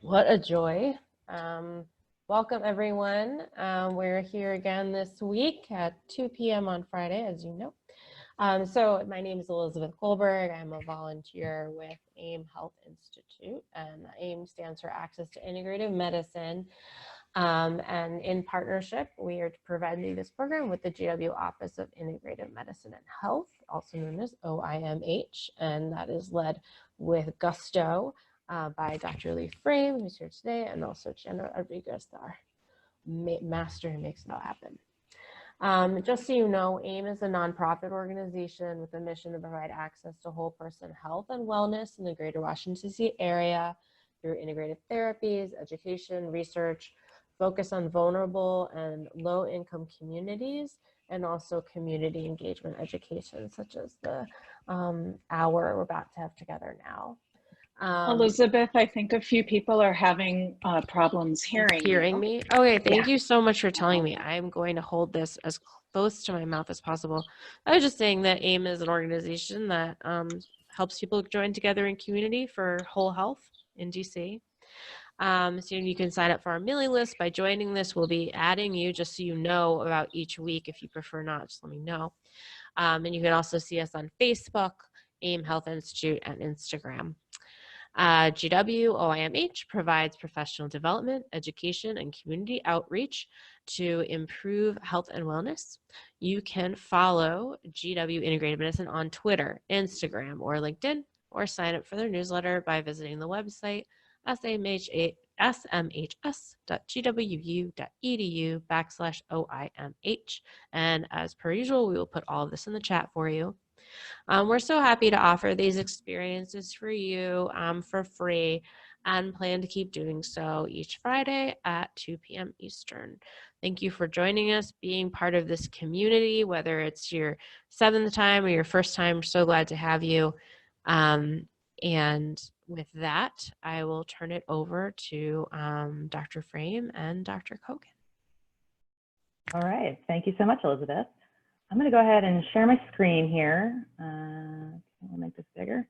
What a joy. Um, Welcome, everyone. We're here again this week at 2 p.m. on Friday, as you know. So my name is Elizabeth Goldberg. I'm a volunteer with AIM Health Institute, and AIM stands for Access to Integrative Medicine. And in partnership, we are providing this program with the GW Office of Integrative Medicine and Health, also known as OIMH, and that is led with gusto by Dr. Leigh who's here today, and also Jenna Rodriguez, our master who makes it all happen. Just so you know, AIM is a nonprofit organization with a mission to provide access to whole person health and wellness in the greater Washington, D.C. area through integrative therapies, education, research, focus on vulnerable and low-income communities, and also community engagement education, such as the hour we're about to have together now. Elizabeth, I think a few people are having problems hearing me. Okay, thank you so much for telling me. I'm going to hold this as close to my mouth as possible. I was just saying that AIM is an organization that helps people join together in community for whole health in DC. So you can sign up for our mailing list by joining this. We'll be adding you just so you know about each week. If you prefer not, just let me know. And you can also see us on Facebook, AIM Health Institute, and Instagram. GW OIMH provides professional development, education, and community outreach to improve health and wellness. You can follow GW Integrative Medicine on Twitter, Instagram, or LinkedIn, or sign up for their newsletter by visiting the website smhs.gwu.edu/OIMH. And as per usual, we will put all of this in the chat for you. We're so happy to offer these experiences for you for free and plan to keep doing so each Friday at 2 p.m. Eastern. Thank you for joining us, being part of this community, whether it's your 7th time or your first time. We're so glad to have you. And with that, I will turn it over to Dr. Frame and Dr. Kogan. All right. Thank you so much, Elizabeth. I'm going to go ahead and share my screen here. I'll make this bigger.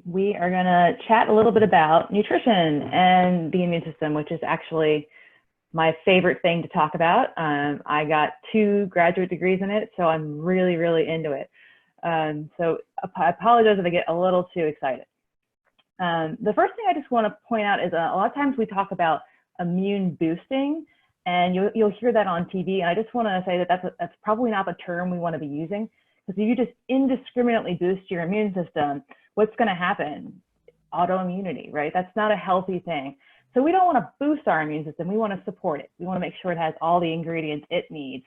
We are going to chat a little bit about nutrition and the immune system, which is actually my favorite thing to talk about. I got 2 graduate degrees in it, so I'm really, really into it. So I apologize if I get a little too excited. The first thing I just want to point out is a lot of times we talk about immune boosting, and you'll hear that on TV. And I just want to say that that's probably not the term we want to be using, because if you just indiscriminately boost your immune system, what's going to happen? Autoimmunity, right? That's not a healthy thing. So we don't want to boost our immune system. We want to support it. We want to make sure it has all the ingredients it needs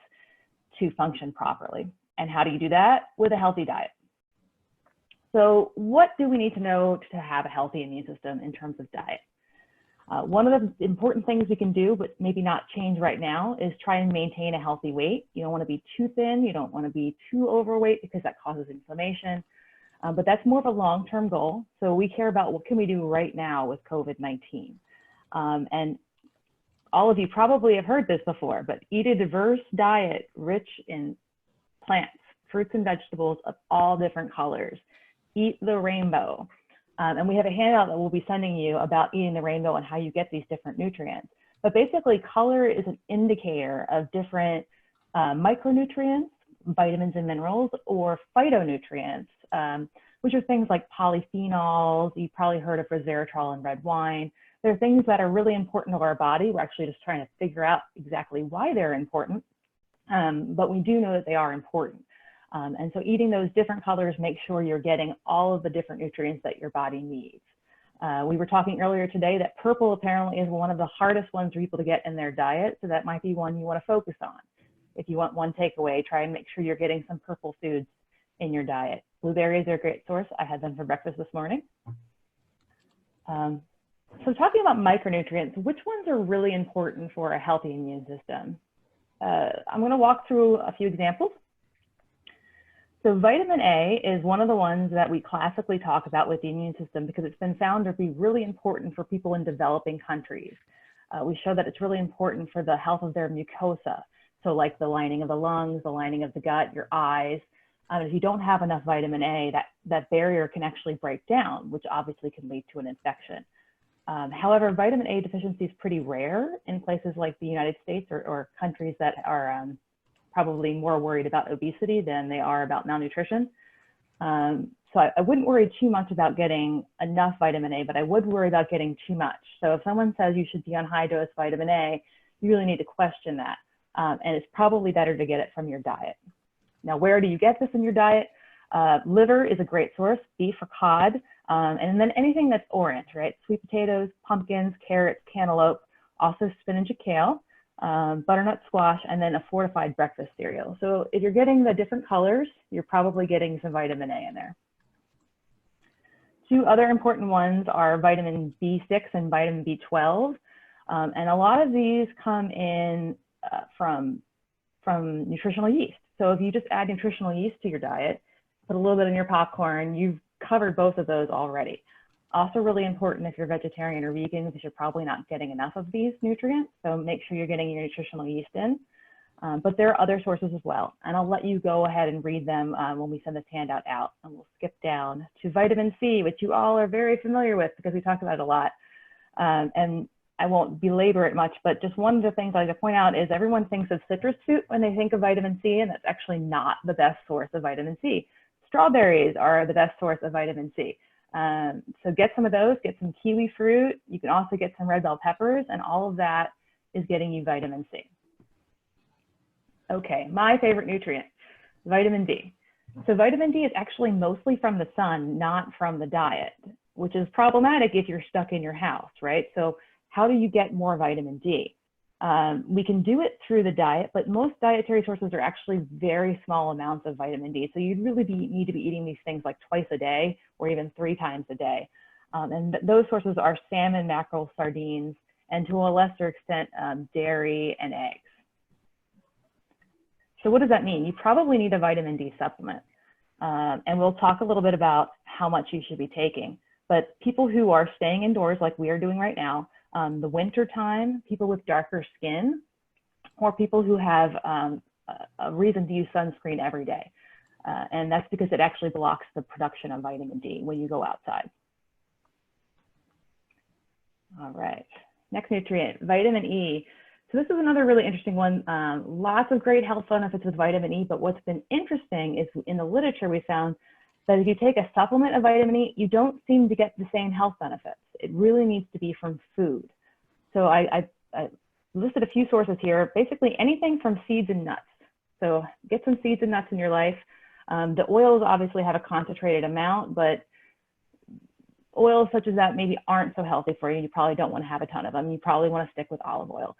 to function properly. And how do you do that? With a healthy diet. So what do we need to know to have a healthy immune system in terms of diet? One of the important things we can do, but maybe not change right now, is try and maintain a healthy weight. You don't want to be too thin. You don't want to be too overweight, because that causes inflammation. But that's more of a long-term goal. So we care about what can we do right now with COVID-19. And all of you probably have heard this before, but eat a diverse diet rich in plants, fruits and vegetables of all different colors. Eat the rainbow. And we have a handout that we'll be sending you about eating the rainbow and how you get these different nutrients. But basically, color is an indicator of different micronutrients, vitamins and minerals, or phytonutrients, which are things like polyphenols. You've probably heard of resveratrol in red wine. They're things that are really important to our body. We're actually just trying to figure out exactly why they're important, but we do know that they are important. And so eating those different colors makes sure you're getting all of the different nutrients that your body needs. We were talking earlier today that purple apparently is one of the hardest ones for people to get in their diet, so that might be one you want to focus on. If you want one takeaway, try and make sure you're getting some purple foods in your diet. Blueberries are a great source. I had them for breakfast this morning. So talking about micronutrients, which ones are really important for a healthy immune system? I'm going to walk through a few examples. So vitamin A is one of the ones that we classically talk about with the immune system, because it's been found to be really important for people in developing countries. We show that it's really important for the health of their mucosa. So like the lining of the lungs, the lining of the gut, your eyes. If you don't have enough vitamin A, that barrier can actually break down, which obviously can lead to an infection. However, vitamin A deficiency is pretty rare in places like the United States or countries that are probably more worried about obesity than they are about malnutrition. So I wouldn't worry too much about getting enough vitamin A, but I would worry about getting too much. So if someone says you should be on high dose vitamin A, you really need to question that. And it's probably better to get it from your diet. Now, where do you get this in your diet? Liver is a great source, beef or cod, and then anything that's orange, right? Sweet potatoes, pumpkins, carrots, cantaloupe, also spinach and kale, butternut squash, and then a fortified breakfast cereal. So if you're getting the different colors, you're probably getting some vitamin A in there. Two other important ones are vitamin B6 and vitamin B12. And a lot of these come in from nutritional yeast. So if you just add nutritional yeast to your diet, put a little bit in your popcorn, you've covered both of those already. Also really important if you're vegetarian or vegan, because you're probably not getting enough of these nutrients. So make sure you're getting your nutritional yeast in. But there are other sources as well. And I'll let you go ahead and read them when we send this handout out. And we'll skip down to vitamin C, which you all are very familiar with because we talk about it a lot. And I won't belabor it much, but just one of the things I like to point out is everyone thinks of citrus fruit when they think of vitamin C, and that's actually not the best source of vitamin C. Strawberries are the best source of vitamin C. So get some of those, get some kiwi fruit. You can also get some red bell peppers, and all of that is getting you vitamin C. Okay, my favorite nutrient, vitamin D. So vitamin D is actually mostly from the sun, not from the diet, which is problematic if you're stuck in your house, right? So how do you get more vitamin D? We can do it through the diet, but most dietary sources are actually very small amounts of vitamin D. So you'd really need to be eating these things like twice a day or even 3 times a day. And those sources are salmon, mackerel, sardines, and to a lesser extent, dairy and eggs. So what does that mean? You probably need a vitamin D supplement. And we'll talk a little bit about how much you should be taking. But people who are staying indoors like we are doing right now, the winter time, people with darker skin, or people who have a reason to use sunscreen every day. And that's because it actually blocks the production of vitamin D when you go outside. All right, next nutrient, vitamin E. So this is another really interesting one. Lots of great health benefits with vitamin E, but what's been interesting is in the literature we found that if you take a supplement of vitamin E, you don't seem to get the same health benefits. It really needs to be from food. So I listed a few sources here, basically anything from seeds and nuts. So get some seeds and nuts in your life. The oils obviously have a concentrated amount, but oils such as that maybe aren't so healthy for you. You probably don't want to have a ton of them. You probably want to stick with olive oil.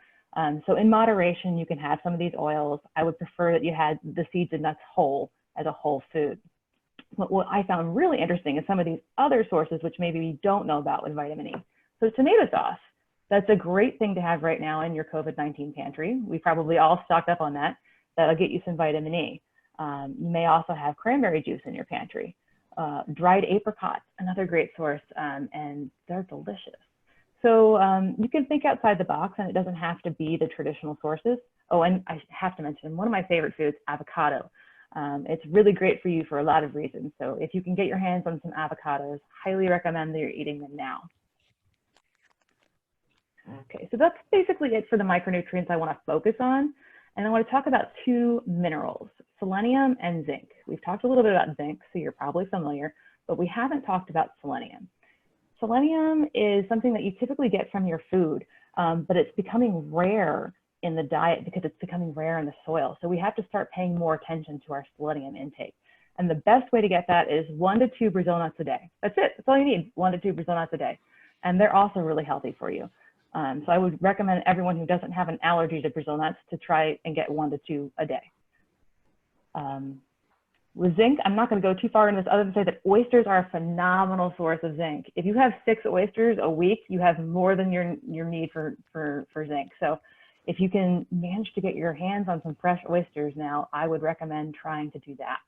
So in moderation, you can have some of these oils. I would prefer that you had the seeds and nuts whole as a whole food. But what I found really interesting is some of these other sources, which maybe you don't know about with vitamin E. So tomato sauce, that's a great thing to have right now in your COVID-19 pantry. We probably all stocked up on that. That'll get you some vitamin E. You may also have cranberry juice in your pantry. Dried apricots, another great source, and they're delicious. So you can think outside the box, and it doesn't have to be the traditional sources. Oh, and I have to mention one of my favorite foods, avocado. It's really great for you for a lot of reasons. So if you can get your hands on some avocados, highly recommend that you're eating them now. Okay, so that's basically it for the micronutrients I want to focus on. And I want to talk about 2 minerals, selenium and zinc. We've talked a little bit about zinc, so you're probably familiar, but we haven't talked about selenium. Selenium is something that you typically get from your food, but it's becoming rare in the diet because it's becoming rare in the soil. So we have to start paying more attention to our selenium intake. And the best way to get that is 1 to 2 Brazil nuts a day. That's it. That's all you need, 1 to 2 Brazil nuts a day. And they're also really healthy for you. So I would recommend everyone who doesn't have an allergy to Brazil nuts to try and get 1 to 2 a day. With zinc, I'm not going to go too far into this other than say that oysters are a phenomenal source of zinc. If you have 6 oysters a week, you have more than your need for zinc. So if you can manage to get your hands on some fresh oysters now, I would recommend trying to do that.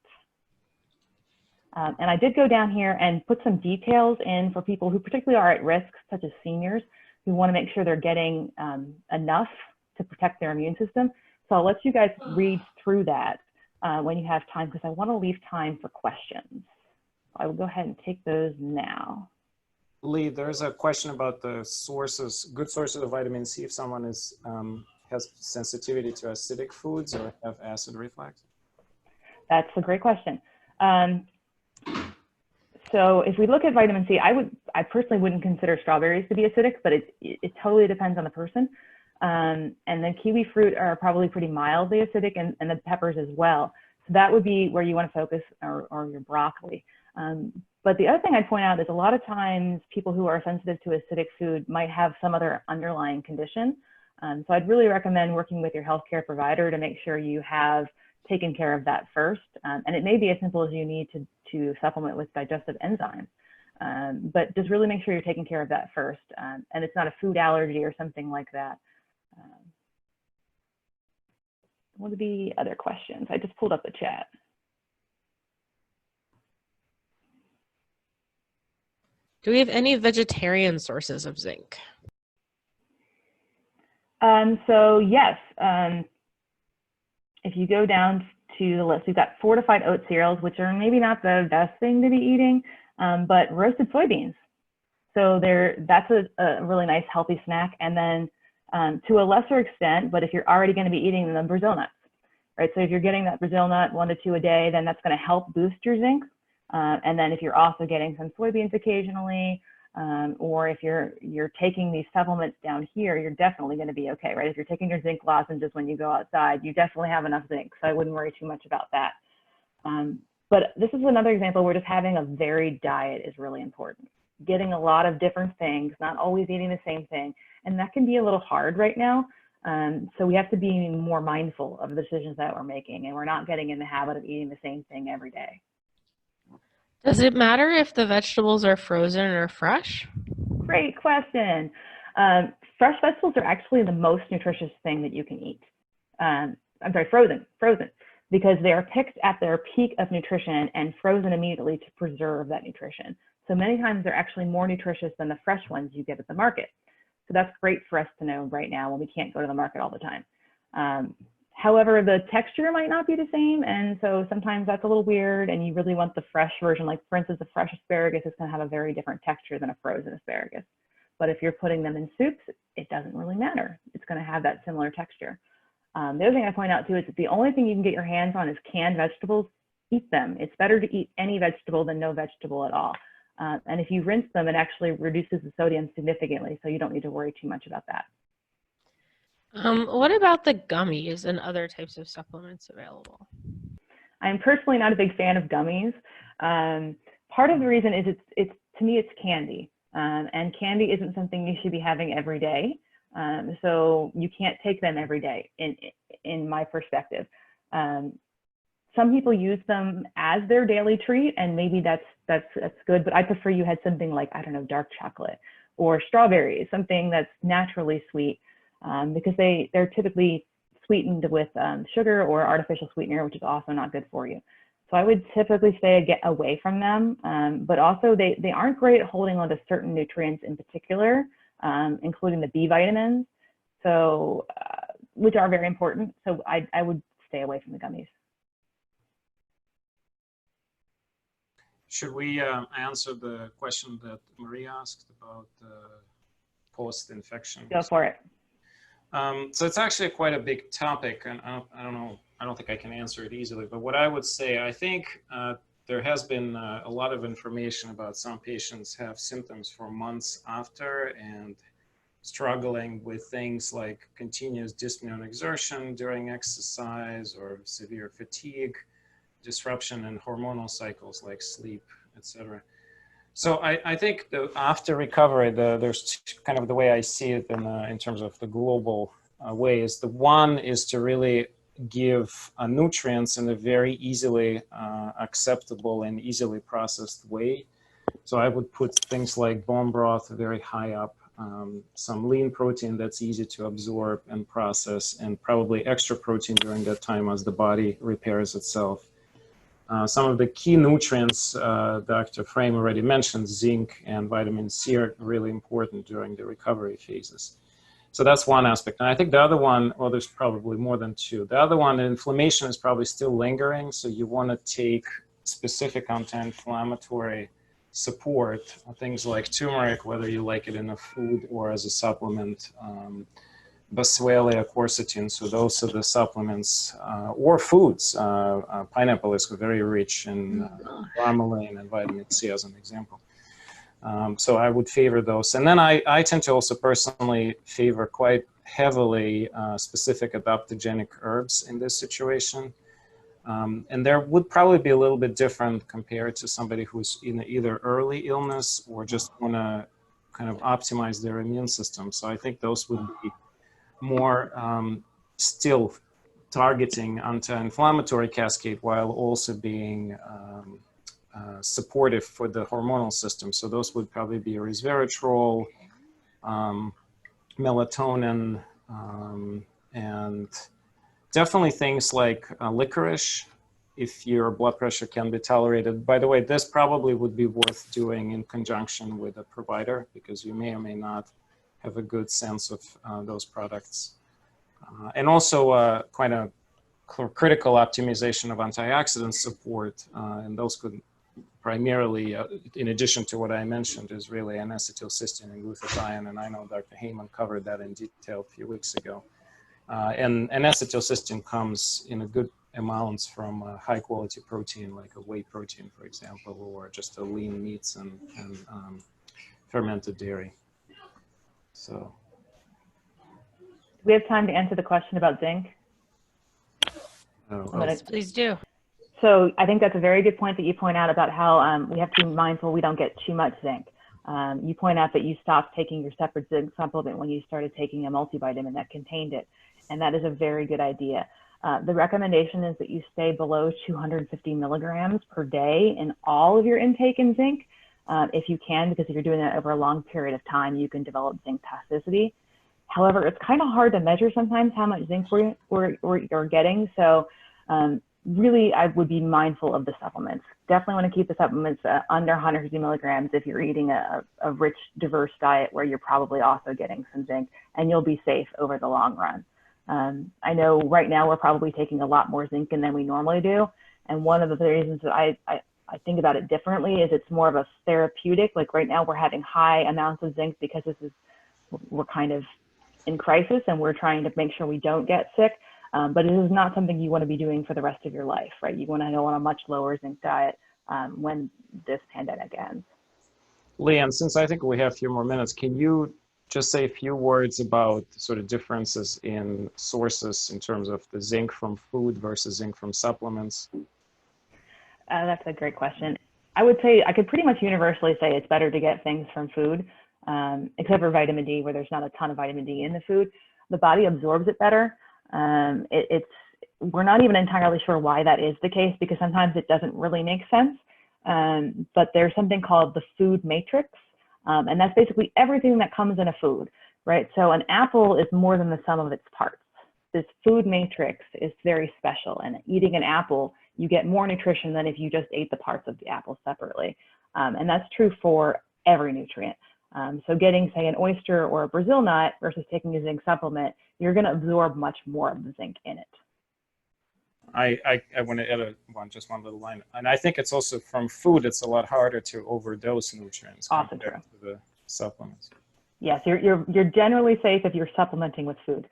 And I did go down here and put some details in for people who particularly are at risk, such as seniors, who want to make sure they're getting enough to protect their immune system. So I'll let you guys read through that when you have time, because I want to leave time for questions. I will go ahead and take those now. Leigh, there's a question about the sources, good sources of vitamin C if someone is has sensitivity to acidic foods or have acid reflux. That's a great question. So if we look at vitamin C, I personally wouldn't consider strawberries to be acidic, but it totally depends on the person. And then kiwi fruit are probably pretty mildly acidic, and the peppers as well. So that would be where you want to focus, or your broccoli. But the other thing I'd point out is a lot of times people who are sensitive to acidic food might have some other underlying condition. So I'd really recommend working with your healthcare provider to make sure you have taken care of that first. And it may be as simple as you need to supplement with digestive enzymes. But just really make sure you're taking care of that first. And it's not a food allergy or something like that. What are the other questions? I just pulled up the chat. Do we have any vegetarian sources of zinc? So yes, if you go down to the list, we've got fortified oat cereals, which are maybe not the best thing to be eating, but roasted soybeans. So that's a really nice healthy snack. And then to a lesser extent, but if you're already going to be eating them, Brazil nuts, right? So if you're getting that Brazil nut 1 to 2 a day, then that's going to help boost your zinc. And then if you're also getting some soybeans occasionally, or if you're taking these supplements down here, you're definitely going to be okay, right? If you're taking your zinc lozenges when you go outside, you definitely have enough zinc, so I wouldn't worry too much about that. But this is another example where just having a varied diet is really important. Getting a lot of different things, not always eating the same thing, and that can be a little hard right now. So we have to be more mindful of the decisions that we're making, and we're not getting in the habit of eating the same thing every day. Does it matter if the vegetables are frozen or fresh? Great question. Fresh vegetables are actually the most nutritious thing that you can eat. I'm sorry, frozen, because they are picked at their peak of nutrition and frozen immediately to preserve that nutrition. So many times they're actually more nutritious than the fresh ones you get at the market. So that's great for us to know right now when we can't go to the market all the time. However, the texture might not be the same, and so sometimes that's a little weird, and you really want the fresh version. Like, for instance, a fresh asparagus is going to have a very different texture than a frozen asparagus. But if you're putting them in soups, it doesn't really matter. It's going to have that similar texture. The other thing I point out too is that the only thing you can get your hands on is canned vegetables. Eat them. It's better to eat any vegetable than no vegetable at all. And if you rinse them, it actually reduces the sodium significantly, so you don't need to worry too much about that. What about the gummies and other types of supplements available? I'm personally not a big fan of gummies. Part of the reason is to me, it's candy. And candy isn't something you should be having every day. So you can't take them every day in my perspective. Some people use them as their daily treat, and maybe that's good, but I prefer you had something like, I don't know, dark chocolate or strawberries, something that's naturally sweet, because they're typically sweetened with sugar or artificial sweetener, which is also not good for you. So I would typically say get away from them, but also they aren't great at holding on to certain nutrients in particular, including the B vitamins, so which are very important. So I would stay away from the gummies. Should we answer the question that Marie asked about post-infection? Go for it. So it's actually quite a big topic, and I don't know, I don't think I can answer it easily, but what I would say, I think there has been a lot of information about some patients have symptoms for months after and struggling with things like continuous dyspnea and exertion during exercise or severe fatigue, disruption in hormonal cycles like sleep, etc. So I think after recovery, there's kind of the way I see it in terms of the global ways. The one is to really give nutrients in a very easily acceptable and easily processed way. So I would put things like bone broth very high up, some lean protein that's easy to absorb and process, and probably extra protein during that time as the body repairs itself. Some of the key nutrients Dr. Frame already mentioned, zinc and vitamin C, are really important during the recovery phases. So that's one aspect. And I think the other one, well, there's probably more than two. The other one, inflammation is probably still lingering. So you want to take specific anti-inflammatory support, things like turmeric, whether you like it in a food or as a supplement, Boswellia, quercetin, so those are the supplements, or foods. Pineapple is very rich in bromelain and vitamin C as an example. So I would favor those. And then I tend to also personally favor quite heavily specific adaptogenic herbs in this situation. And there would probably be a little bit different compared to somebody who's in either early illness or just want to kind of optimize their immune system. So I think those would be more still targeting anti-inflammatory cascade while also being supportive for the hormonal system. So those would probably be resveratrol, melatonin, and definitely things like licorice, if your blood pressure can be tolerated. By the way, this probably would be worth doing in conjunction with a provider because you may or may not have a good sense of those products. And also quite a critical optimization of antioxidant support, and those could primarily, in addition to what I mentioned, is really N-acetylcysteine and glutathione, and I know Dr. Heyman covered that in detail a few weeks ago. And N-acetylcysteine comes in a good amounts from high quality protein, like a whey protein, for example, or just a lean meats and fermented dairy. So. We have time to answer the question about zinc. Please do. So I think that's a very good point that you point out about how we have to be mindful we don't get too much zinc. You point out that you stopped taking your separate zinc supplement when you started taking a multivitamin that contained it. And that is a very good idea. The recommendation is that you stay below 250 milligrams per day in all of your intake in zinc. If you can, because if you're doing that over a long period of time, you can develop zinc toxicity. However, it's kind of hard to measure sometimes how much zinc you're getting. So really, I would be mindful of the supplements. Definitely want to keep the supplements under 150 milligrams if you're eating a rich, diverse diet where you're probably also getting some zinc, and you'll be safe over the long run. I know right now we're probably taking a lot more zinc than we normally do. And one of the reasons that I think about it differently is it's more of a therapeutic. Like right now we're having high amounts of zinc because we're kind of in crisis and we're trying to make sure we don't get sick. But it is not something you want to be doing for the rest of your life, right? You want to go on a much lower zinc diet when this pandemic ends. Leigh, and since I think we have a few more minutes, can you just say a few words about sort of differences in sources in terms of the zinc from food versus zinc from supplements? That's a great question. I would say I could pretty much universally say it's better to get things from food, except for vitamin D, where there's not a ton of vitamin D in the food. The body absorbs it better. We're not even entirely sure why that is the case because sometimes it doesn't really make sense. But there's something called the food matrix. And that's basically everything that comes in a food, right? So an apple is more than the sum of its parts. This food matrix is very special, and eating an apple, you get more nutrition than if you just ate the parts of the apple separately. And that's true for every nutrient. So getting, say, an oyster or a Brazil nut versus taking a zinc supplement, you're going to absorb much more of the zinc in it. I want to add just one little line. And I think it's also from food, it's a lot harder to overdose nutrients compared to the supplements. Yes, you're generally safe if you're supplementing with food.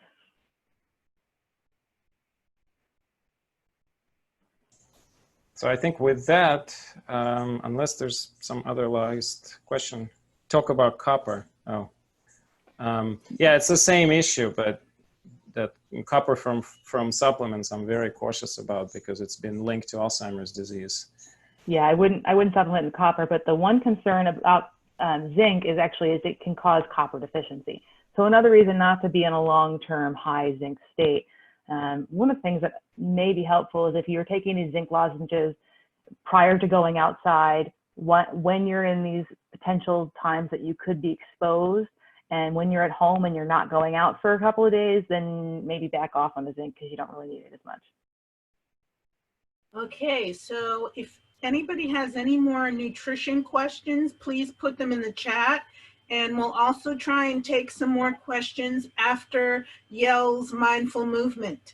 So I think with that, unless there's some other last question, talk about copper. Yeah, it's the same issue, but that copper from supplements I'm very cautious about because it's been linked to Alzheimer's disease. Yeah, I wouldn't supplement with copper, but the one concern about zinc is it can cause copper deficiency. So another reason not to be in a long-term high zinc state. One of the things that may be helpful is if you're taking these zinc lozenges prior to going outside, when you're in these potential times that you could be exposed, and when you're at home and you're not going out for a couple of days, then maybe back off on the zinc because you don't really need it as much. Okay, so if anybody has any more nutrition questions, please put them in the chat. And we'll also try and take some more questions after Yael's mindful movement.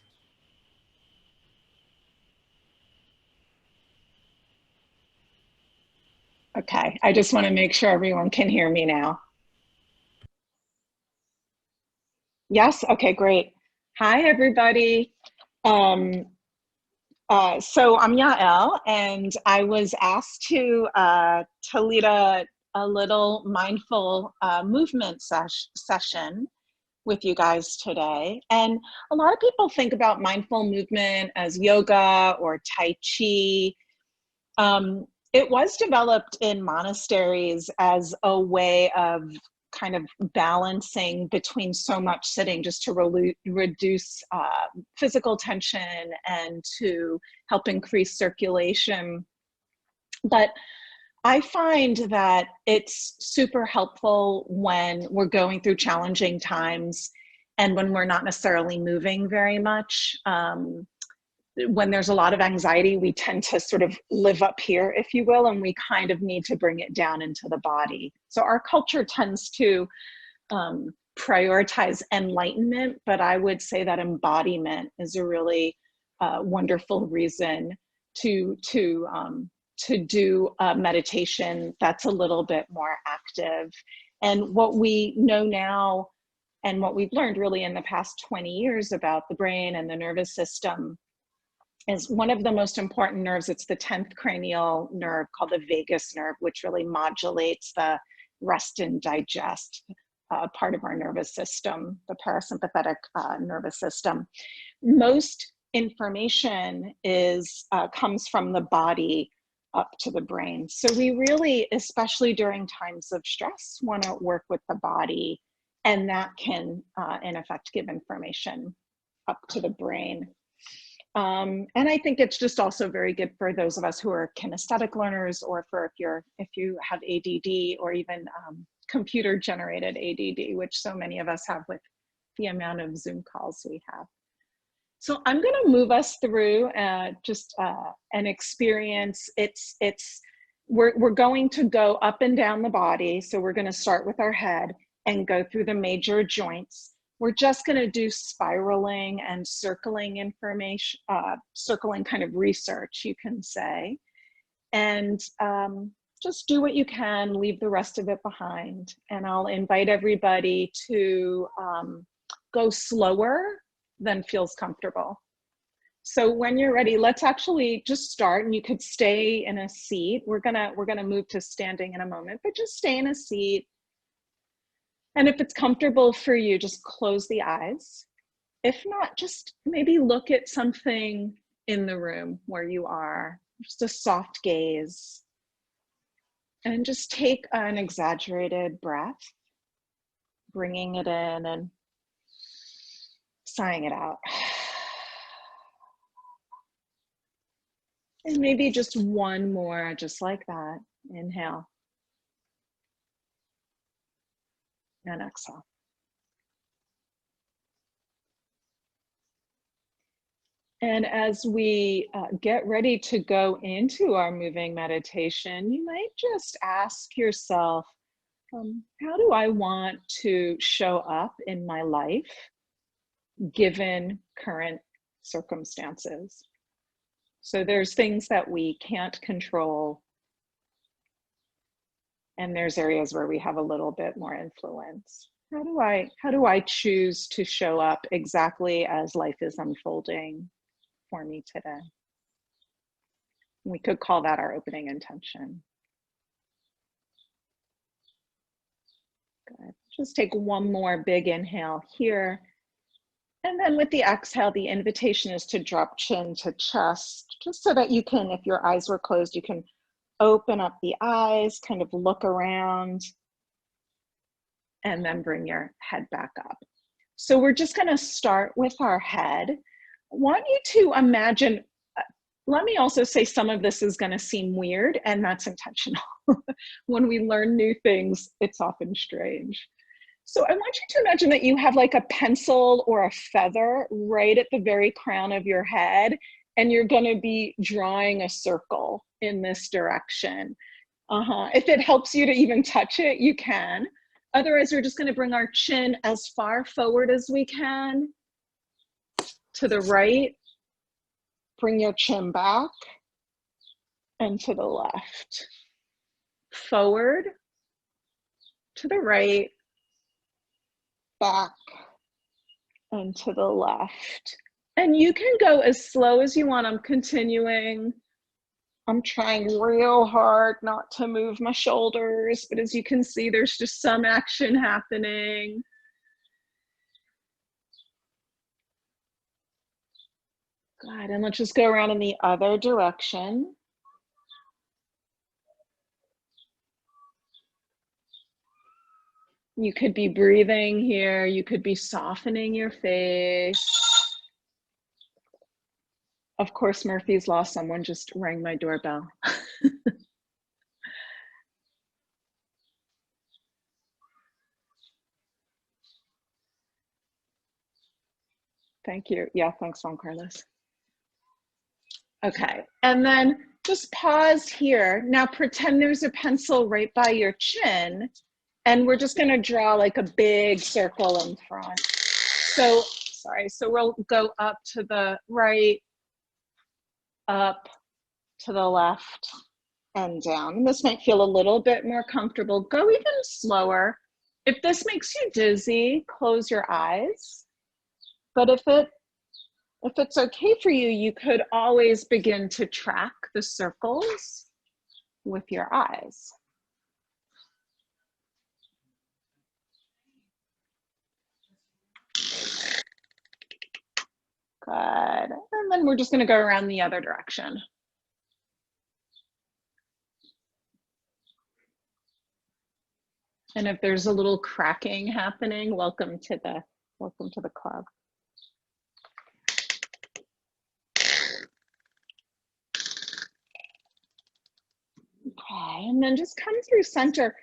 Okay, I just want to make sure everyone can hear me now. Yes, okay, great. Hi, everybody. So I'm Yael, and I was asked to lead a little mindful movement session with you guys today. And a lot of people think about mindful movement as yoga or Tai Chi. It was developed in monasteries as a way of kind of balancing between so much sitting, just to reduce physical tension and to help increase circulation. But I find that it's super helpful when we're going through challenging times and when we're not necessarily moving very much. When there's a lot of anxiety, we tend to sort of live up here, if you will, and we kind of need to bring it down into the body. So our culture tends to prioritize enlightenment, but I would say that embodiment is a really wonderful reason to do meditation that's a little bit more active. And what we know now, and what we've learned really in the past 20 years about the brain and the nervous system, is one of the most important nerves. It's the 10th cranial nerve called the vagus nerve, which really modulates the rest and digest part of our nervous system, the parasympathetic nervous system. Most information comes from the body up to the brain. So we really, especially during times of stress, want to work with the body, and that can, in effect, give information up to the brain. And I think it's just also very good for those of us who are kinesthetic learners, or for if you have ADD, or even computer generated ADD, which so many of us have with the amount of Zoom calls we have. So I'm going to move us through just an experience. We're going to go up and down the body. So we're going to start with our head and go through the major joints. We're just going to do spiraling and circling information, circling kind of research, you can say. And just do what you can, leave the rest of it behind. And I'll invite everybody to go slower than feels comfortable. So when you're ready, let's actually just start, and you could stay in a seat. We're gonna move to standing in a moment, but just stay in a seat. And if it's comfortable for you, just close the eyes. If not, just maybe look at something in the room where you are, just a soft gaze. And just take an exaggerated breath, bringing it in and sighing it out. And maybe just one more, just like that. Inhale. And exhale. And as we get ready to go into our moving meditation, you might just ask yourself, how do I want to show up in my life given current circumstances? So there's things that we can't control, and there's areas where we have a little bit more influence. How do I choose to show up exactly as life is unfolding for me today? We could call that our opening intention. Good. Just take one more big inhale here. And then with the exhale, the invitation is to drop chin to chest, just so that you can, if your eyes were closed, you can open up the eyes, kind of look around, and then bring your head back up. So we're just going to start with our head. I want you to imagine, let me also say some of this is going to seem weird, and that's intentional. When we learn new things, it's often strange. So I want you to imagine that you have like a pencil or a feather right at the very crown of your head, and you're going to be drawing a circle in this direction. If it helps you to even touch it, you can. Otherwise, we're just going to bring our chin as far forward as we can to the right. Bring your chin back and to the left. forward, to the right, back, and to the left. And you can go as slow as you want. I'm continuing. I'm trying real hard not to move my shoulders, but as you can see, there's just some action happening. Good, and let's just go around in the other direction. You could be breathing here. You could be softening your face. Of course, Murphy's Law, someone just rang my doorbell. Thank you. Yeah, thanks, Juan Carlos. Okay, and then just pause here. Now pretend there's a pencil right by your chin, and we're just gonna draw like a big circle in front. So, sorry, so we'll go up to the right, up to the left, and down. This might feel a little bit more comfortable. Go even slower. If this makes you dizzy, close your eyes. But if it's okay for you, you could always begin to track the circles with your eyes. Good. And then we're just going to go around the other direction. And if there's a little cracking happening, welcome to the club. Okay, and then just come through center.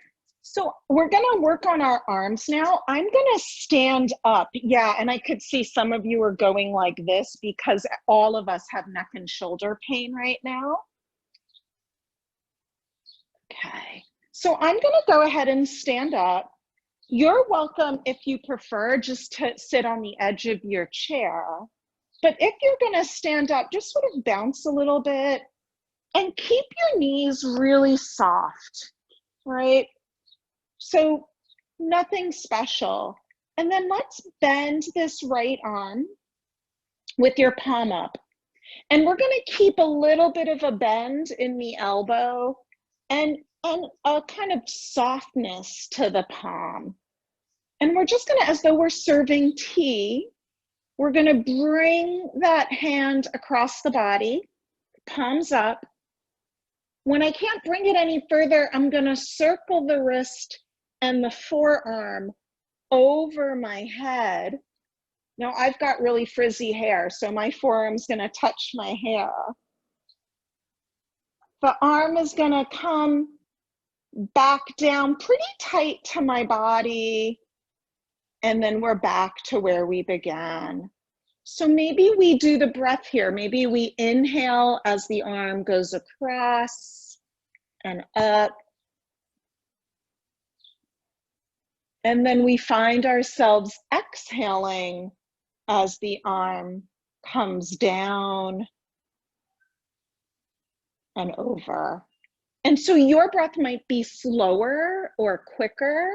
So we're gonna work on our arms now. I'm gonna stand up. Yeah, and I could see some of you are going like this because all of us have neck and shoulder pain right now. Okay, so I'm gonna go ahead and stand up. You're welcome, if you prefer, just to sit on the edge of your chair. But if you're gonna stand up, just sort of bounce a little bit and keep your knees really soft, right? So nothing special. And then let's bend this right arm with your palm up. And we're gonna keep a little bit of a bend in the elbow and a kind of softness to the palm. And we're just gonna, as though we're serving tea, we're gonna bring that hand across the body, palms up. When I can't bring it any further, I'm gonna circle the wrist and the forearm over my head. Now I've got really frizzy hair, so my forearm's gonna touch my hair. The arm is gonna come back down pretty tight to my body, and then we're back to where we began. So maybe we do the breath here. Maybe we inhale as the arm goes across and up. And then we find ourselves exhaling as the arm comes down and over. And so your breath might be slower or quicker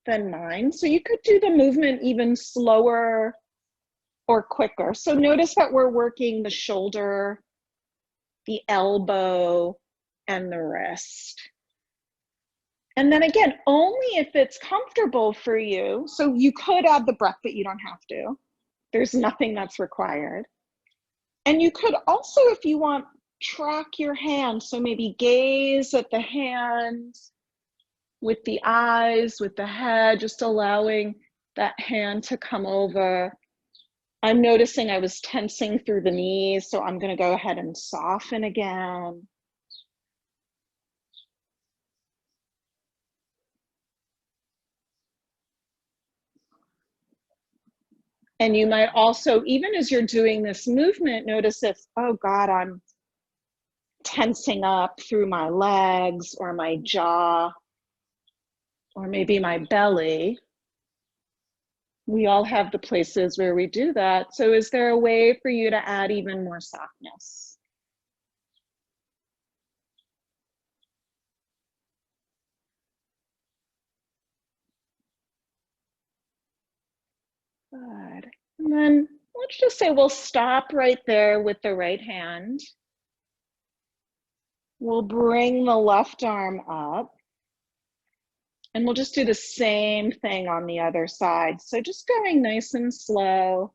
than mine. So you could do the movement even slower or quicker. So notice that we're working the shoulder, the elbow, and the wrist. And then again, only if it's comfortable for you. So you could add the breath, but you don't have to. There's nothing that's required. And you could also, if you want, track your hand. So maybe gaze at the hand with the eyes, with the head, just allowing that hand to come over. I'm noticing I was tensing through the knees, so I'm going to go ahead and soften again. And you might also, even as you're doing this movement, notice if, oh God, I'm tensing up through my legs or my jaw or maybe my belly. We all have the places where we do that. So is there a way for you to add even more softness? Good. And then let's just say we'll stop right there with the right hand. We'll bring the left arm up. And we'll just do the same thing on the other side. So just going nice and slow.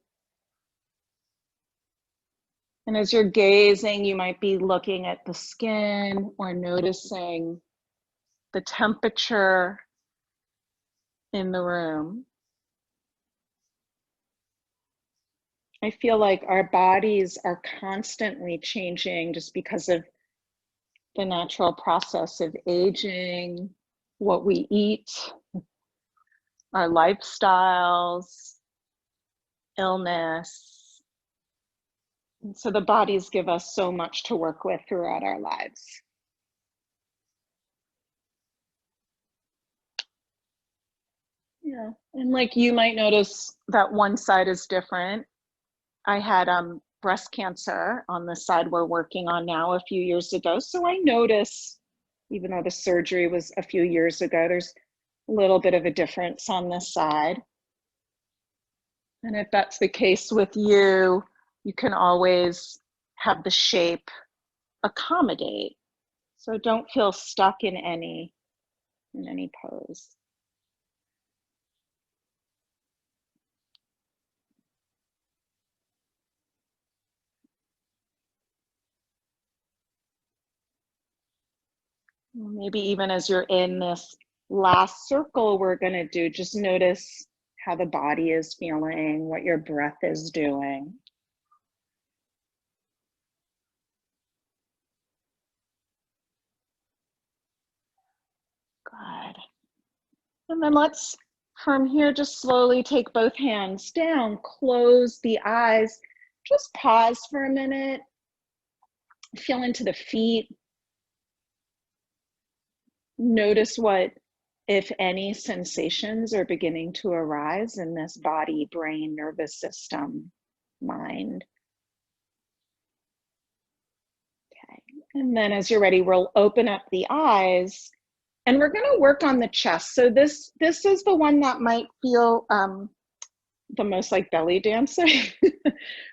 And as you're gazing, you might be looking at the skin or noticing the temperature in the room. I feel like our bodies are constantly changing just because of the natural process of aging, what we eat, our lifestyles, illness. And so the bodies give us so much to work with throughout our lives. Yeah, and like you might notice that one side is different. I had breast cancer on the side we're working on now a few years ago. So I notice, even though the surgery was a few years ago, there's a little bit of a difference on this side. And if that's the case with you, you can always have the shape accommodate. So don't feel stuck in any pose. Maybe even as you're in this last circle we're going to do, just notice how the body is feeling, what your breath is doing. Good. And then let's, from here, just slowly take both hands down, close the eyes, just pause for a minute, feel into the feet. Notice what, if any, sensations are beginning to arise in this body, brain, nervous system, mind. Okay, and then as you're ready, we'll open up the eyes and we're going to work on the chest. So this is the one that might feel the most like belly dancing.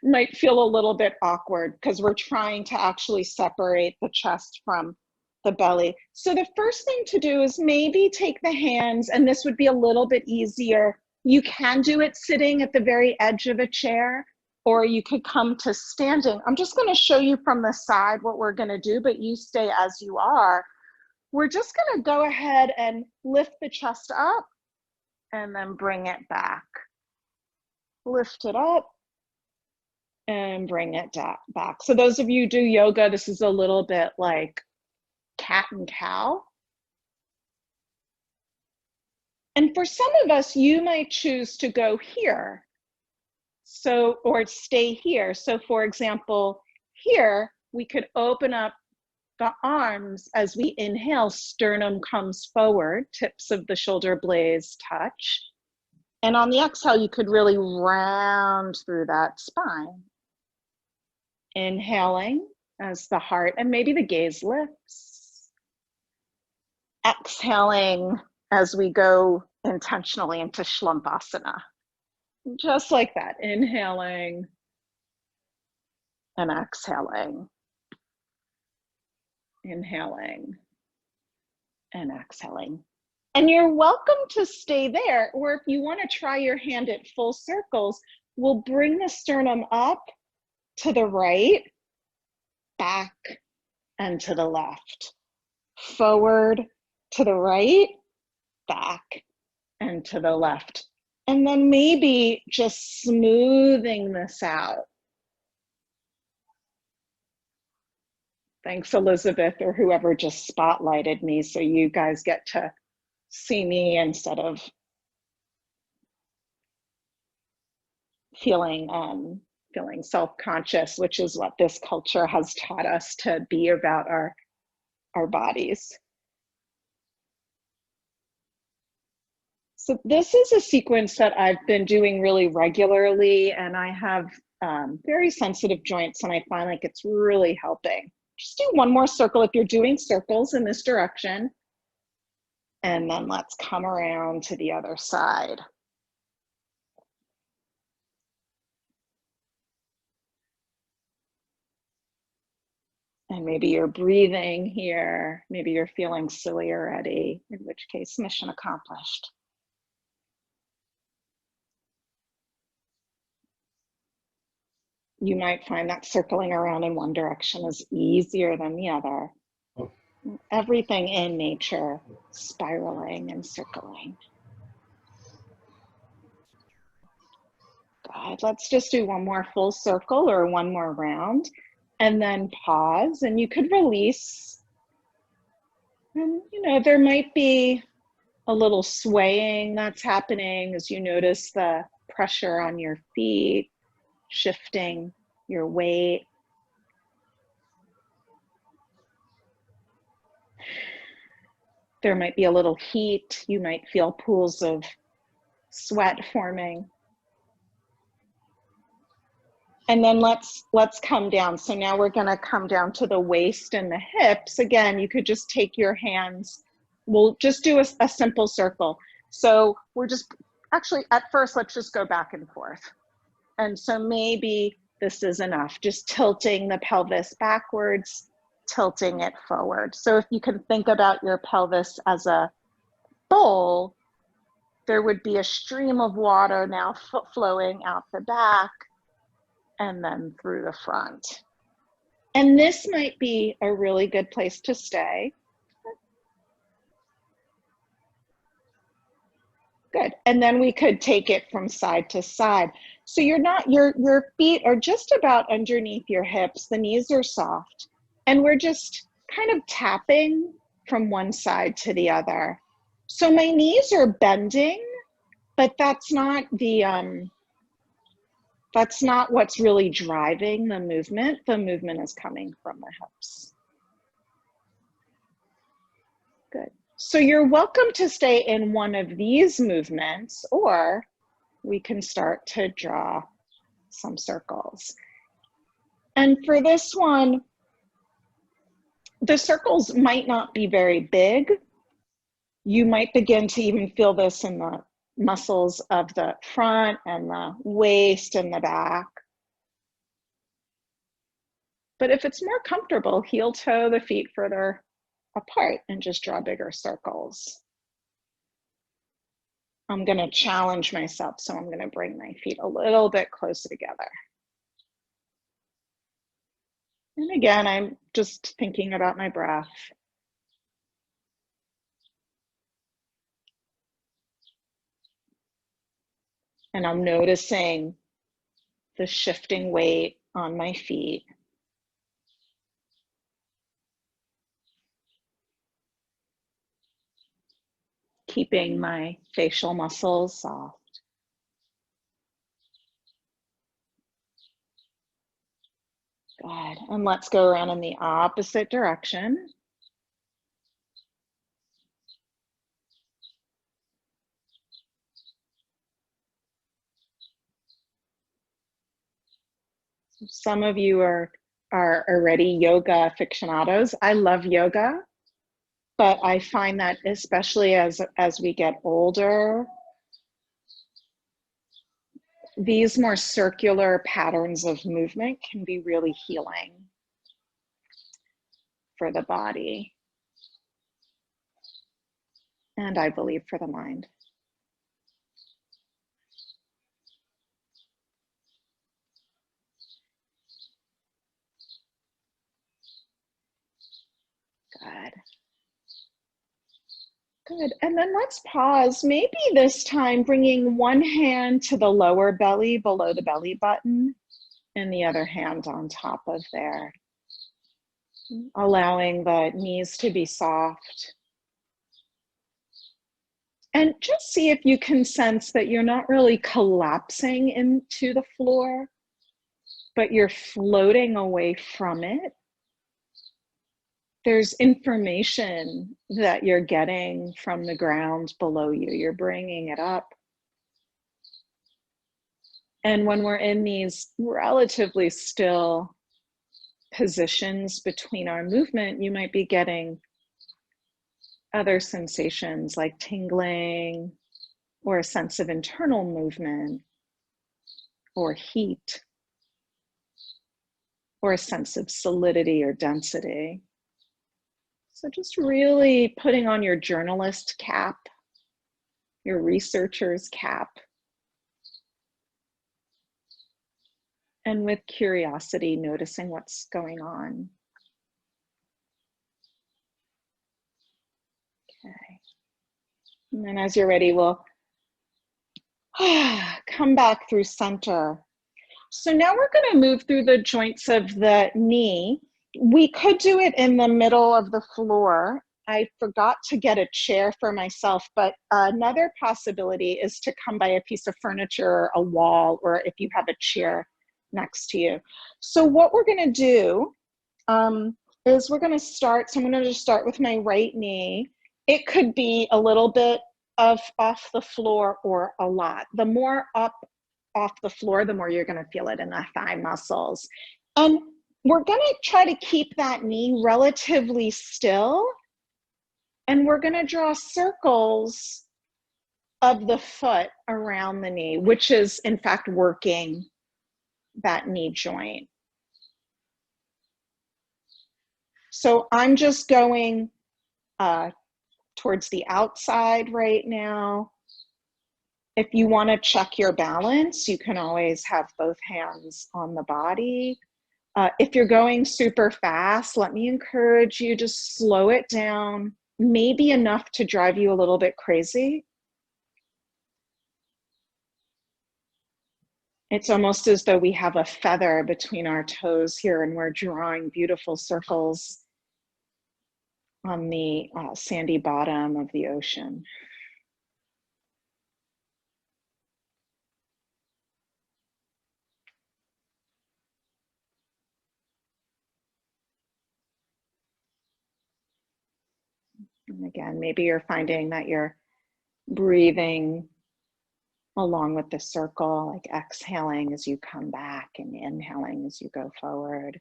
Might feel a little bit awkward because we're trying to actually separate the chest from the belly. So the first thing to do is maybe take the hands, and this would be a little bit easier. You can do it sitting at the very edge of a chair, or you could come to standing. I'm just going to show you from the side what we're going to do, but you stay as you are. We're just going to go ahead and lift the chest up and then bring it back. Lift it up and bring it back. So those of you who do yoga, this is a little bit like cat and cow. And for some of us, you might choose to go here. So, or stay here. So for example, here, we could open up the arms as we inhale, sternum comes forward, tips of the shoulder blades touch. And on the exhale, you could really round through that spine. Inhaling as the heart and maybe the gaze lifts. Exhaling as we go intentionally into Shlumpasana. Just like that, inhaling and exhaling. Inhaling and exhaling. And you're welcome to stay there, or if you want to try your hand at full circles, we'll bring the sternum up to the right, back, and to the left. Forward, to the right, back, and to the left. And then maybe just smoothing this out. Thanks, Elizabeth, or whoever just spotlighted me, so you guys get to see me instead of feeling self-conscious, which is what this culture has taught us to be about our bodies. So this is a sequence that I've been doing really regularly, and I have very sensitive joints, and I find like it's really helping. Just do one more circle if you're doing circles in this direction. And then let's come around to the other side. And maybe you're breathing here. Maybe you're feeling silly already, in which case, mission accomplished. You might find that circling around in one direction is easier than the other. Everything in nature spiraling and circling. Good. Let's just do one more full circle or one more round, and then pause. And you could release. And you know, there might be a little swaying that's happening as you notice the pressure on your feet, shifting your weight. There might be a little heat. You might feel pools of sweat forming. And then let's come down. So now we're gonna come down to the waist and the hips. Again, you could just take your hands. We'll just do a simple circle. So we're just, actually at first, let's just go back and forth. And so maybe this is enough, just tilting the pelvis backwards, tilting it forward. So if you can think about your pelvis as a bowl, there would be a stream of water now flowing out the back and then through the front. And this might be a really good place to stay. Good. And then we could take it from side to side. So you're not, your feet are just about underneath your hips. The knees are soft. And we're just kind of tapping from one side to the other. So my knees are bending, but that's not what's really driving the movement. The movement is coming from the hips. Good. So you're welcome to stay in one of these movements, or we can start to draw some circles. And for this one, the circles might not be very big. You might begin to even feel this in the muscles of the front and the waist and the back. But if it's more comfortable, heel toe the feet further apart and just draw bigger circles. I'm going to challenge myself, so I'm going to bring my feet a little bit closer together. And again, I'm just thinking about my breath. And I'm noticing the shifting weight on my feet. Keeping my facial muscles soft. Good. And let's go around in the opposite direction. Some of you are already yoga aficionados. I love yoga, but I find that especially as we get older, these more circular patterns of movement can be really healing for the body, and I believe for the mind. Good. Good. And then let's pause. Maybe this time bringing one hand to the lower belly below the belly button and the other hand on top of there. Allowing the knees to be soft. And just see if you can sense that you're not really collapsing into the floor, but you're floating away from it. There's information that you're getting from the ground below you. You're bringing it up. And when we're in these relatively still positions between our movement, you might be getting other sensations like tingling or a sense of internal movement or heat. or a sense of solidity or density. So just really putting on your journalist cap, your researcher's cap, and with curiosity, noticing what's going on. Okay. And then as you're ready, we'll come back through center. So now we're going to move through the joints of the knee. We could do it in the middle of the floor. I forgot to get a chair for myself, but another possibility is to come by a piece of furniture, a wall, or if you have a chair next to you. So what we're going to do is we're going to start. So I'm going to just start with my right knee. It could be a little bit of off the floor or a lot. The more up off the floor, the more you're going to feel it in the thigh muscles. And we're going to try to keep that knee relatively still. And we're going to draw circles of the foot around the knee, which is in fact working that knee joint. So I'm just going towards the outside right now. If you want to check your balance, you can always have both hands on the body. If you're going super fast, let me encourage you to slow it down, maybe enough to drive you a little bit crazy. It's almost as though we have a feather between our toes here and we're drawing beautiful circles on the sandy bottom of the ocean. And again, maybe you're finding that you're breathing along with the circle, like exhaling as you come back and inhaling as you go forward.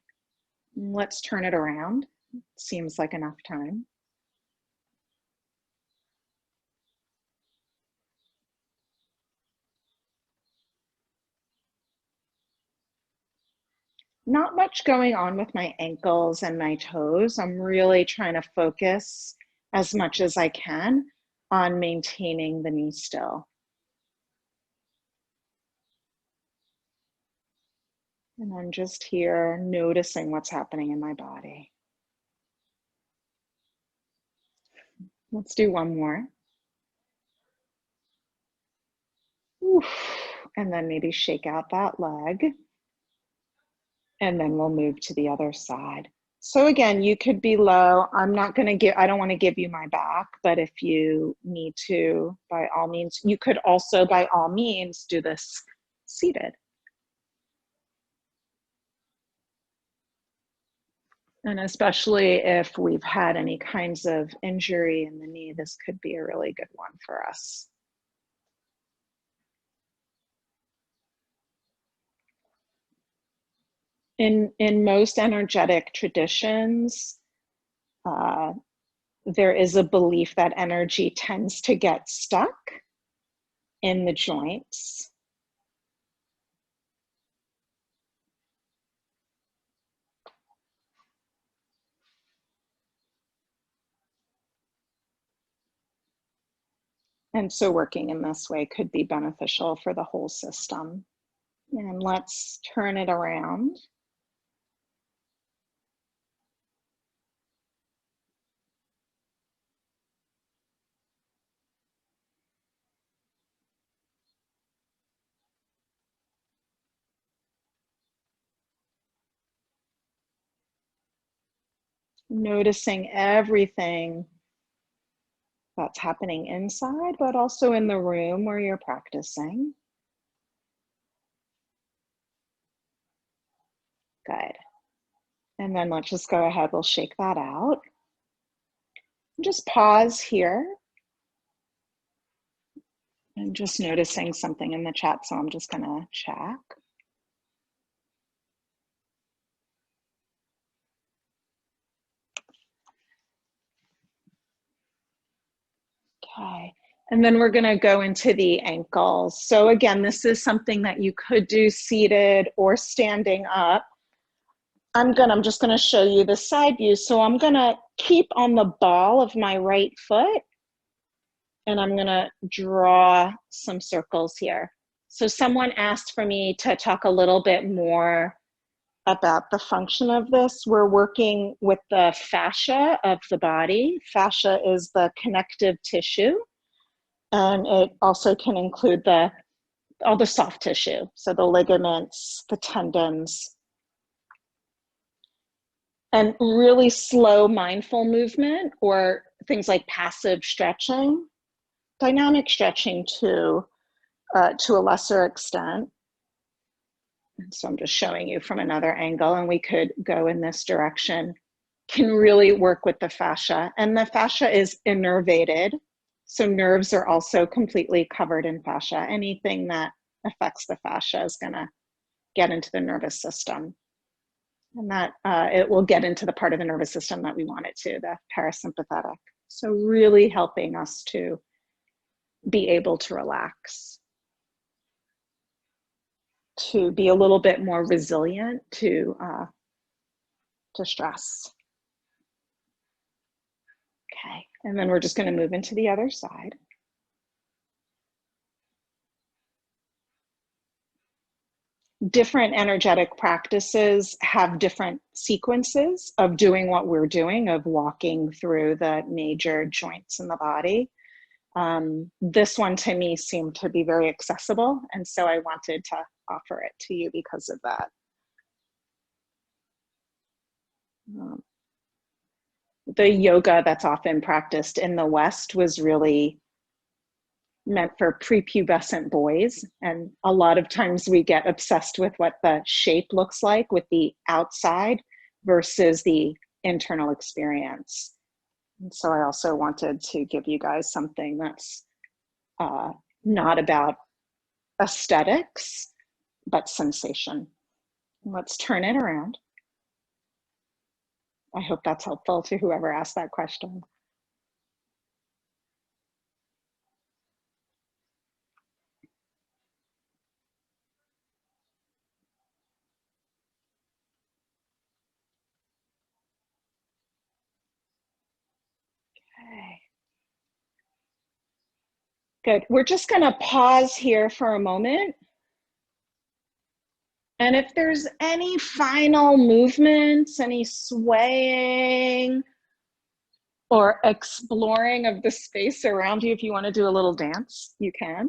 Let's turn it around. Seems like enough time. Not much going on with my ankles and my toes. I'm really trying to focus as much as I can on maintaining the knee still. And I'm just here noticing what's happening in my body. Let's do one more. Oof. And then maybe shake out that leg. And then we'll move to the other side. So again, you could be low. I don't want to give you my back, but if you need to, by all means, you could also by all means do this seated. And especially if we've had any kinds of injury in the knee, this could be a really good one for us. In most energetic traditions, there is a belief that energy tends to get stuck in the joints. And so working in this way could be beneficial for the whole system. And let's turn it around. Noticing everything that's happening inside, but also in the room where you're practicing. Good. And then let's just go ahead, we'll shake that out. Just pause here. I'm just noticing something in the chat, so I'm just gonna check. Okay, and then we're gonna go into the ankles. So again, this is something that you could do seated or standing up. I'm just gonna show you the side view. So I'm gonna keep on the ball of my right foot, and I'm gonna draw some circles here. So someone asked for me to talk a little bit more about the function of this. We're working with the fascia of the body. Fascia is the connective tissue, and it also can include all the soft tissue. So the ligaments, the tendons, and really slow mindful movement, or things like passive stretching, dynamic stretching to a lesser extent. And so I'm just showing you from another angle, and we could go in this direction, can really work with the fascia. And the fascia is innervated. So nerves are also completely covered in fascia. Anything that affects the fascia is gonna get into the nervous system. And that it will get into the part of the nervous system that we want it to, the parasympathetic. So really helping us to be able to relax, to be a little bit more resilient to stress. Okay, and then we're just going to move into the other side. Different energetic practices have different sequences of doing what we're doing, of walking through the major joints in the body. This one to me seemed to be very accessible, and so I wanted to offer it to you because of that. The yoga that's often practiced in the West was really meant for prepubescent boys, and a lot of times we get obsessed with what the shape looks like with the outside versus the internal experience. And so I also wanted to give you guys something that's not about aesthetics, but sensation. Let's turn it around. I hope that's helpful to whoever asked that question. Okay. Good. We're just going to pause here for a moment. And if there's any final movements, any swaying or exploring of the space around you, if you want to do a little dance, you can.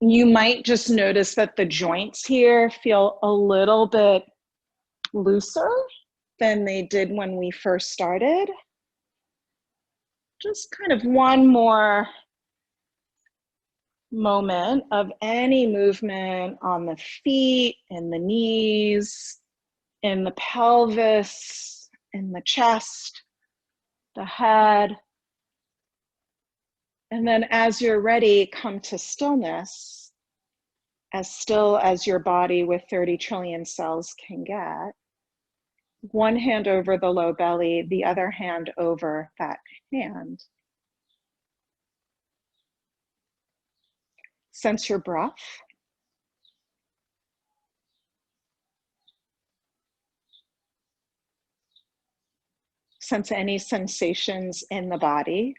You might just notice that the joints here feel a little bit looser than they did when we first started. Just kind of one more moment of any movement on the feet, in the knees, in the pelvis, in the chest, the head. And then as you're ready, come to stillness, as still as your body with 30 trillion cells can get. One hand over the low belly, the other hand over that hand. Sense your breath. Sense any sensations in the body.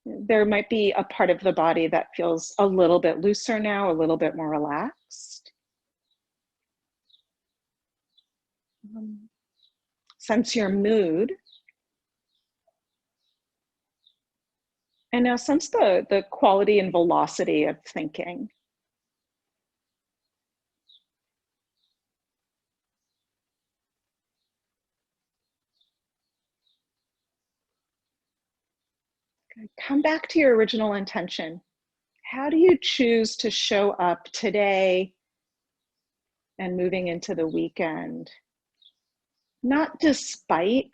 There might be a part of the body that feels a little bit looser now, a little bit more relaxed. Sense your mood. And now sense the quality and velocity of thinking. Come back to your original intention. How do you choose to show up today and moving into the weekend? Not despite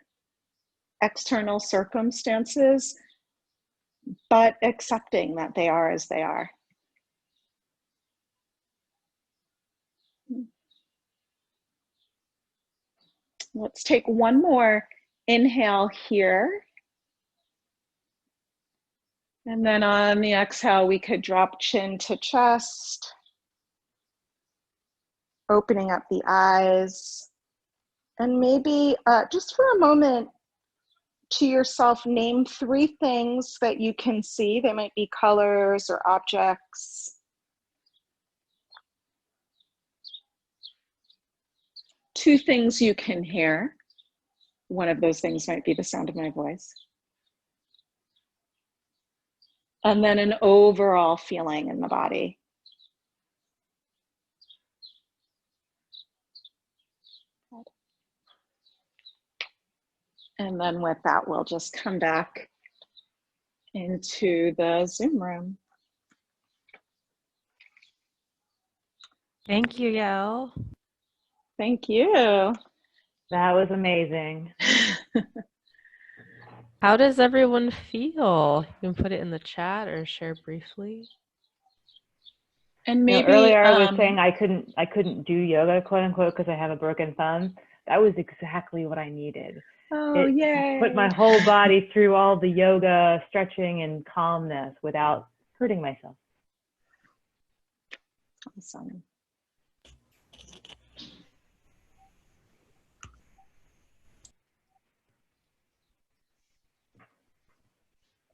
external circumstances, but accepting that they are as they are. Let's take one more inhale here. And then on the exhale, we could drop chin to chest. opening up the eyes, and maybe just for a moment to yourself, name 3 things that you can see. They might be colors or objects. 2 things you can hear. One of those things might be the sound of my voice. And then an overall feeling in the body. And then with that, we'll just come back into the Zoom room. Thank you, Yael. Thank you. That was amazing. How does everyone feel? You can put it in the chat or share briefly. And You know, maybe earlier I was saying I couldn't do yoga, quote unquote, because I have a broken thumb. That was exactly what I needed. oh, yay. Put my whole body through all the yoga, stretching, and calmness without hurting myself. Awesome.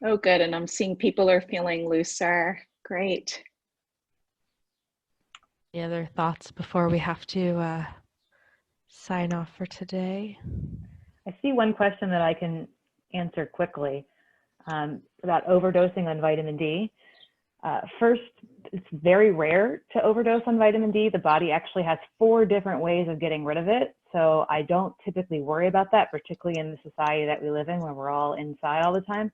Oh, good. And I'm seeing people are feeling looser. Great. Any other thoughts before we have to sign off for today? I see one question that I can answer quickly about overdosing on vitamin D. First, it's very rare to overdose on vitamin D. The body actually has 4 different ways of getting rid of it. So I don't typically worry about that, particularly in the society that we live in where we're all inside all the time.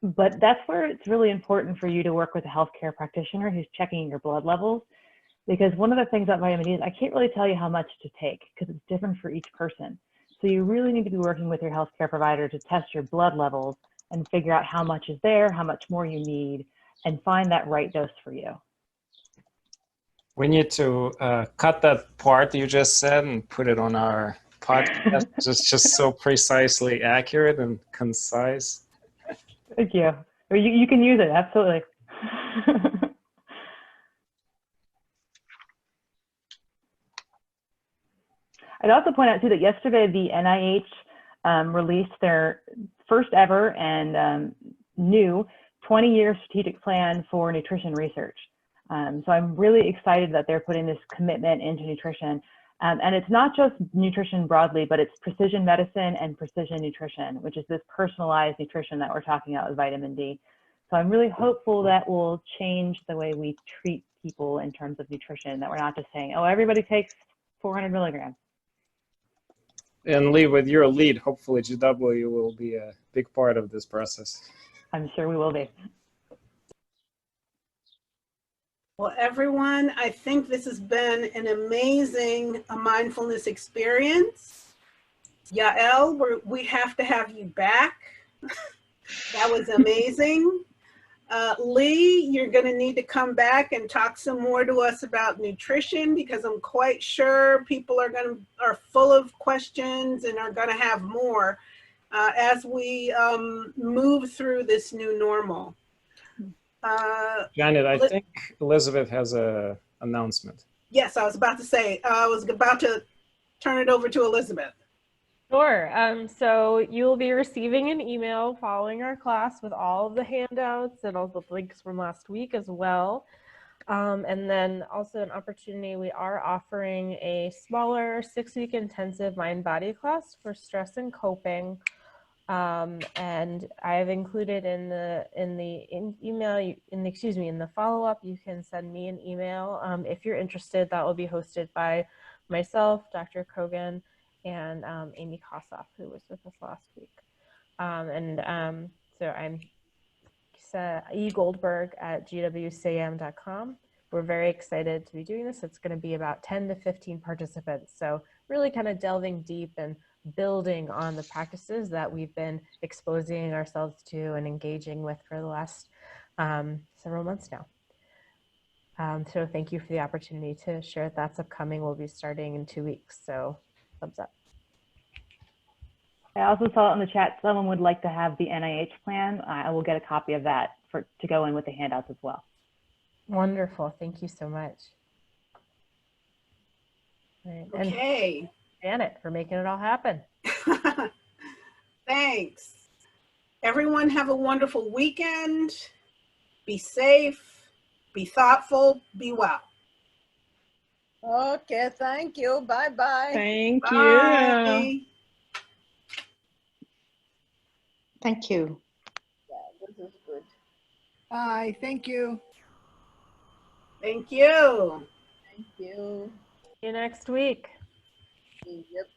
But that's where it's really important for you to work with a healthcare practitioner who's checking your blood levels. Because one of the things about vitamin D is I can't really tell you how much to take because it's different for each person. So you really need to be working with your healthcare provider to test your blood levels and figure out how much is there, how much more you need, and find that right dose for you. We need to cut that part you just said and put it on our podcast. It's just so precisely accurate and concise. Thank you. You can use it, absolutely. I'd also point out too that yesterday the NIH released their first ever and new 20-year strategic plan for nutrition research. So I'm really excited that they're putting this commitment into nutrition. And it's not just nutrition broadly, but it's precision medicine and precision nutrition, which is this personalized nutrition that we're talking about with vitamin D. So I'm really hopeful that will change the way we treat people in terms of nutrition, that we're not just saying, oh, everybody takes 400 milligrams. And Leigh, with your lead, hopefully GW will be a big part of this process. I'm sure we will be. Well, everyone, I think this has been an amazing mindfulness experience. Yael, we have to have you back. That was amazing. Leigh, you're going to need to come back and talk some more to us about nutrition, because I'm quite sure people are full of questions and are going to have more as we move through this new normal. Janet, I think Elizabeth has an announcement. Yes, I was about to say, I was about to turn it over to Elizabeth. Sure. So you will be receiving an email following our class with all of the handouts and all the links from last week as well. And then also an opportunity, we are offering a smaller 6-week intensive mind-body class for stress and coping. And I've included in the email, in the follow-up, you can send me an email if you're interested. That will be hosted by myself, Dr. Kogan, and Amy Kossoff, who was with us last week. So I'm egoldberg@gwcam.com. We're very excited to be doing this. It's going to be about 10 to 15 participants. So really kind of delving deep and building on the practices that we've been exposing ourselves to and engaging with for the last several months now. So thank you for the opportunity to share. That's upcoming. We'll be starting in 2 weeks. So thumbs up. I also saw in the chat someone would like to have the NIH plan. I will get a copy of that to go in with the handouts as well. Wonderful. Thank you so much. Right. And Okay. Janet for making it all happen. Thanks. Everyone have a wonderful weekend. Be safe, be thoughtful, be well. Okay, thank you. Bye-bye. Thank you. Bye. Thank you. Yeah, this is good. Bye. Thank you. Thank you. Thank you. See you next week. Yep.